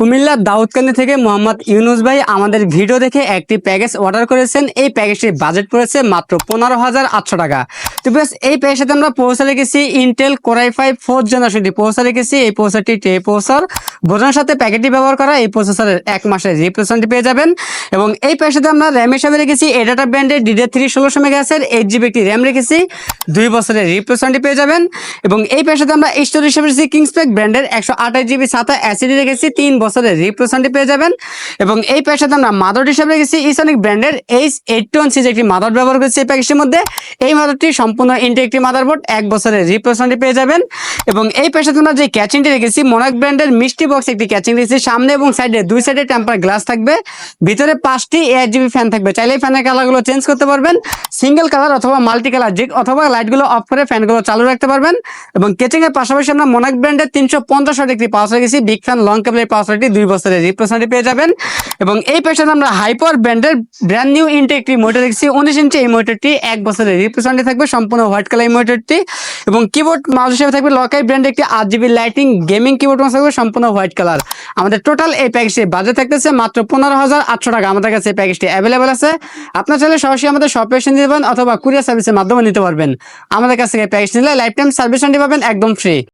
কুমিল্লার দাউদকান্দি থেকে মোহাম্মদ ইউনুস ভাই আমাদের ভিডিও দেখে একটি প্যাকেজ অর্ডার করেছেন। এই প্যাকেজটির বাজেট পড়েছে মাত্র 15,800 টাকা। তো বেশ এই প্যাকেজটাতে আমরা পৌঁছে রেখেছি ইন্টেল কোরাই 5 4th জেনারেশনটি পৌঁছে রেখেছি। এই প্রসেসরটি টে প্রসেসর বোঝানোর সাথে প্যাকেটটি ব্যবহার করা এই প্রসেসরের 1 মাসের রিপ্লেসমেন্ট পেয়ে যাবেন। এবং এই প্যাকেজটাতে আমরা র্যাম হিসাবে রেখেছি এডাটা ব্র্যান্ডের DDR3 1600 মেগাহার্টজের 8GB একটি র্যাম রেখেছি, 2 বছরের রিপ্লেসমেন্ট পেয়ে যাবেন। এবং এই প্যাকেজটাতে আমরা স্টোরেজ হিসাবে রেখেছি কিংসপেক ব্র্যান্ডের 128GB SATA SSD রেখেছি, 3 বছরের রিপ্লেসমেন্ট পেয়ে যাবেন। এবং এই প্যাকেজটাতে আমরা মাদার হিসাবে রেখেছি ইসনিক ব্র্যান্ডের H81 সিরিজের একটি মাদার ব্যবহার করেছি এই প্যাকেজটির মধ্যে। এই মাদারটি সম্পূর্ণ ইন্টেল একটি মাদারবোর্ড, 1 বছরের রিপ্লেসমেন্ট পেয়ে যাবেন। এবং এই প্যাকেজটাতে আমরা যে ক্যাচিংটি রেখেছি মোনাক ব্র্যান্ডের মিষ্টি বক্স একটি ক্যাচিং রেখেছি, সামনে এবং সাইডে 2 সাইডে টেম্পার গ্লাস থাকবে, ভিতরে 5টি 8GB ফ্যান থাকবে, চাইলে ফ্যানের কালারগুলো চেঞ্জ করতে পারবেন, সিঙ্গেল কালার অথবা মাল্টি কালার যে অথবা লাইটগুলো অফ করে ফ্যানগুলো চালু রাখতে পারবেন। এবং কেচিং এর পাশাপাশি আমরা মোনাক ব্র্যান্ডের 350 ওয়াট একটি পাওয়ার রেখেছি, বিগ ফ্যান লং কেবলের পাওয়ার 2 বছরের রিপ্লেসমেন্ট পেয়ে যাবেন। এবং এই প্যাকেজে আমরা হাইপার ব্র্যান্ডের ব্র্যান্ড নিউ ইনটেক একটি মনিটর রেখেছি 19 ইঞ্চি। এই মনিটরটি 1 বছরের রিপ্লেসমেন্ট থাকবে, সম্পূর্ণ হোয়াইট কালার এই মনিটরটি। এবং কিবোর্ড মাউস হিসেবে থাকবে লকাই ব্র্যান্ডের একটি 8GB lighting gaming keyboard mouse থাকবে, সম্পূর্ণ হোয়াইট কালার। আমাদের টোটাল এই প্যাকেজটি বাজেট থাকতেছে মাত্র 15,800 টাকা। আমাদের কাছে এই প্যাকেজটি অ্যাভেলেবল আছে। আপনার চাইলে সরাসরি আমাদের শপে এসে নিতে পারবেন অথবা কুরিয়ার সার্ভিসের মাধ্যমে নিতে পারবেন। আমাদের কাছ থেকে প্যাকেজ নিলে লাইফ টাইম সার্ভিস পাবেন একদম ফ্রি।